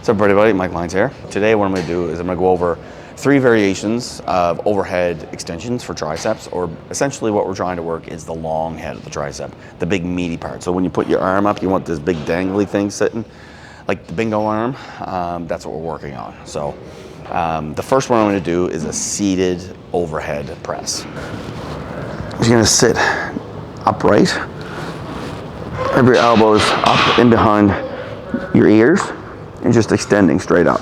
What's up everybody, Mike Lynds here. Today what I'm going to do is I'm going to go over 3 variations of overhead extensions for triceps, or essentially what we're trying to work is the long head of the tricep, the big meaty part. So when you put your arm up, you want this big dangly thing sitting, like the bingo arm. That's what we're working on. So the first one I'm going to do is a seated overhead press. You're going to sit upright, have your elbows up and behind your ears, and just extending straight up.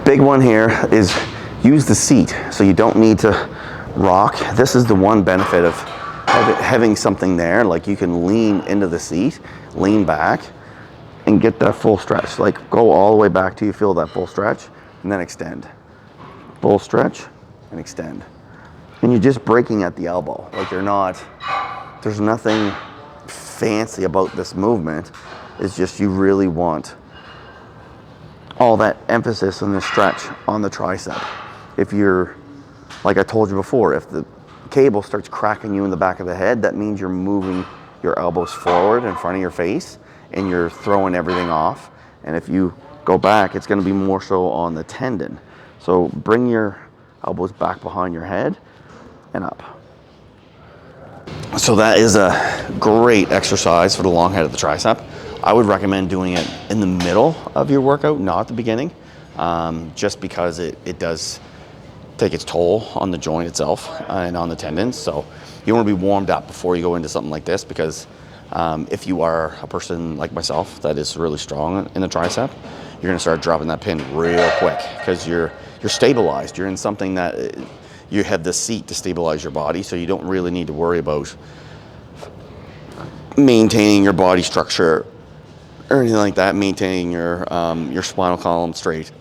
Big one here is use the seat, so you don't need to rock. This is the one benefit of having something there, like you can lean into the seat, lean back, and get that full stretch. Like go all the way back till you feel that full stretch, and then extend. Full stretch and extend. And you're just breaking at the elbow. Like there's nothing fancy about this movement. It's just you really want all that emphasis on the stretch on the tricep. If you're, like I told you before, if the cable starts cracking you in the back of the head, that means you're moving your elbows forward in front of your face and you're throwing everything off. And if you go back, it's going to be more so on the tendon. So bring your elbows back behind your head and up. So that is a great exercise for the long head of the tricep. I would recommend doing it in the middle of your workout, not at the beginning, just because it does take its toll on the joint itself and on the tendons. So you want to be warmed up before you go into something like this, because if you are a person like myself that is really strong in the tricep, you're going to start dropping that pin real quick because you're stabilized. You're in something that you have the seat to stabilize your body, so you don't really need to worry about maintaining your body structure or anything like that, maintaining your spinal column straight.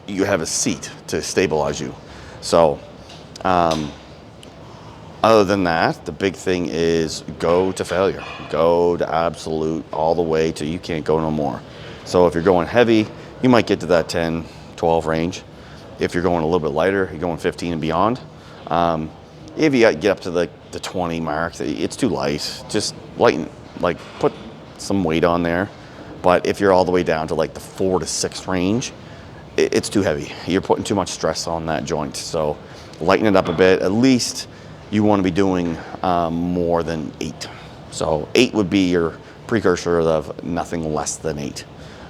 You have a seat to stabilize you. So other than that, the big thing is go to failure. Go to absolute all the way till you can't go no more. So if you're going heavy, you might get to that 10, 12 range. If you're going a little bit lighter, you're going 15 and beyond. If you get up to the 20 mark, it's too light. Just lighten, like put some weight on there. But if you're all the way down to like the 4 to 6 range, it's too heavy. You're putting too much stress on that joint. So lighten it up a bit. At least you want to be doing more than 8. So 8 would be your precursor of nothing less than 8.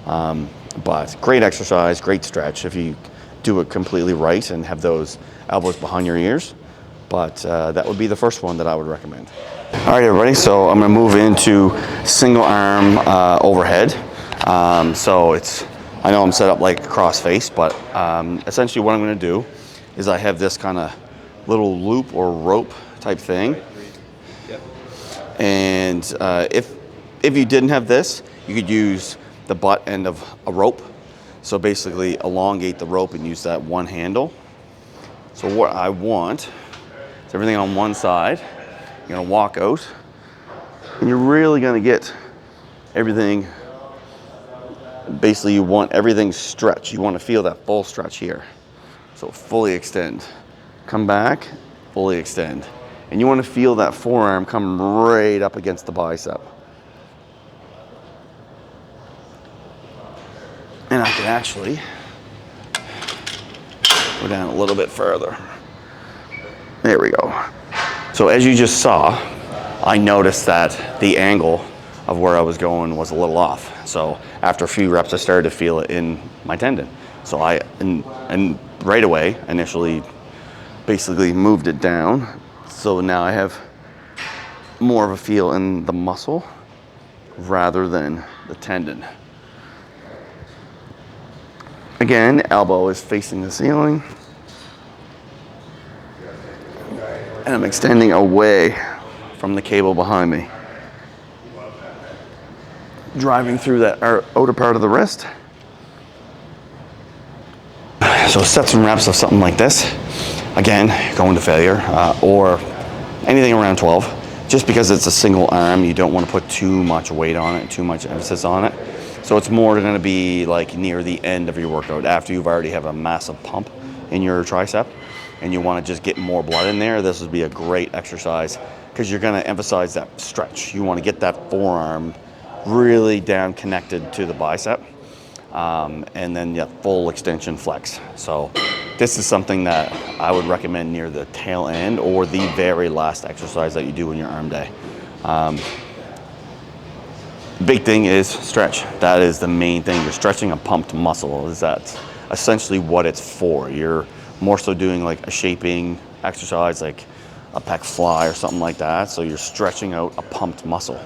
But great exercise, great stretch if you do it completely right and have those elbows behind your ears. But that would be the first one that I would recommend. All right, everybody, so I'm gonna move into single arm overhead. So I know I'm set up like cross face, but essentially what I'm gonna do is I have this kind of little loop or rope type thing. Yep. And if you didn't have this, you could use the butt end of a rope. So basically elongate the rope and use that one handle. So what I want is everything on one side. You're gonna walk out and you're really gonna get everything. Basically you want everything stretched. You wanna feel that full stretch here. So fully extend. Come back, fully extend. And you wanna feel that forearm come right up against the bicep. And I can actually go down a little bit further. There we go. So as you just saw, I noticed that the angle of where I was going was a little off. So after a few reps, I started to feel it in my tendon. So and right away, initially, basically moved it down. So now I have more of a feel in the muscle rather than the tendon. Again, elbow is facing the ceiling. And I'm extending away from the cable behind me. Driving through that outer part of the wrist. So set some reps of something like this. Again, going to failure, or anything around 12. Just because it's a single arm, you don't want to put too much weight on it, too much emphasis on it. So it's more going to be like near the end of your workout, after you've already have a massive pump in your tricep and you want to just get more blood in there. This would be a great exercise because you're going to emphasize that stretch. You want to get that forearm really down connected to the bicep, and then full extension flex. So this is something that I would recommend near the tail end or the very last exercise that you do in your arm day. Big thing is stretch. That is the main thing. You're stretching a pumped muscle. Is that essentially what it's for? You're more so doing like a shaping exercise, like a pec fly or something like that. So you're stretching out a pumped muscle.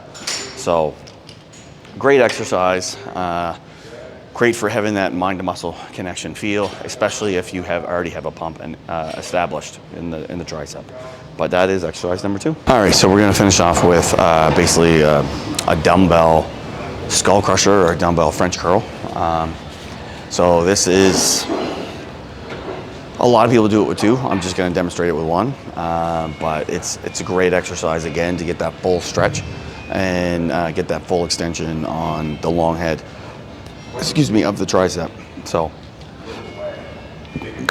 So great exercise. Great for having that mind to muscle connection feel, especially if you already have a pump and established in the tricep. But that is exercise number 2. All right, so we're gonna finish off with basically a dumbbell skull crusher or a dumbbell French curl. So this is, a lot of people do it with 2. I'm just gonna demonstrate it with 1. But it's a great exercise, again, to get that full stretch and get that full extension on the long head, excuse me, of the tricep. So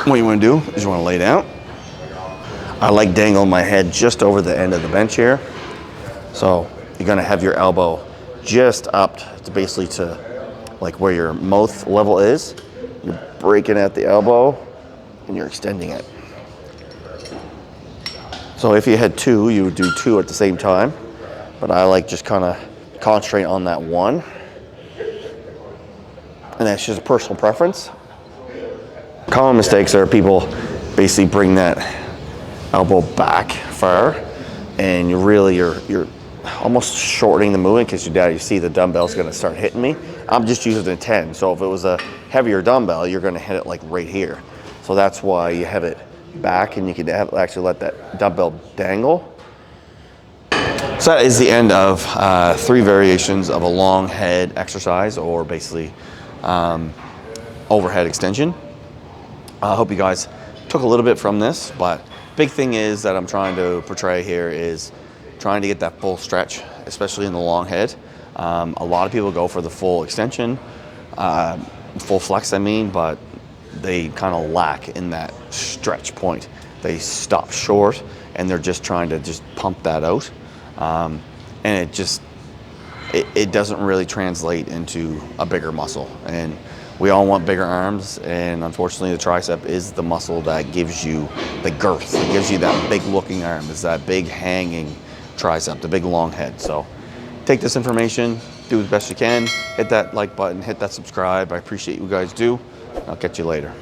what you wanna do is you wanna lay down. I like dangling my head just over the end of the bench here. So you're gonna have your elbow just up to basically to like where your mouth level is. You're breaking at the elbow and you're extending it. So if you had 2, you would do 2 at the same time. But I like just kind of concentrate on that 1. And that's just a personal preference. Common mistakes are people basically bring that elbow back far, and you're almost shortening the movement because you see the dumbbell's going to start hitting me. I'm just using a 10, so if it was a heavier dumbbell, you're going to hit it like right here. So that's why you have it back, and you can actually let that dumbbell dangle. So that is the end of 3 variations of a long head exercise, or basically overhead extension. I hope you guys took a little bit from this, but big thing is that I'm trying to portray here is trying to get that full stretch, especially in the long head. A lot of people go for the full extension, full flex I mean, but they kind of lack in that stretch point. They stop short and they're just trying to just pump that out. And it doesn't really translate into a bigger muscle. And we all want bigger arms, and unfortunately the tricep is the muscle that gives you the girth. It gives you that big looking arm. It's that big hanging tricep, the big long head. So take this information, do the best you can, hit that like button, hit that subscribe. I appreciate you guys do. I'll catch you later.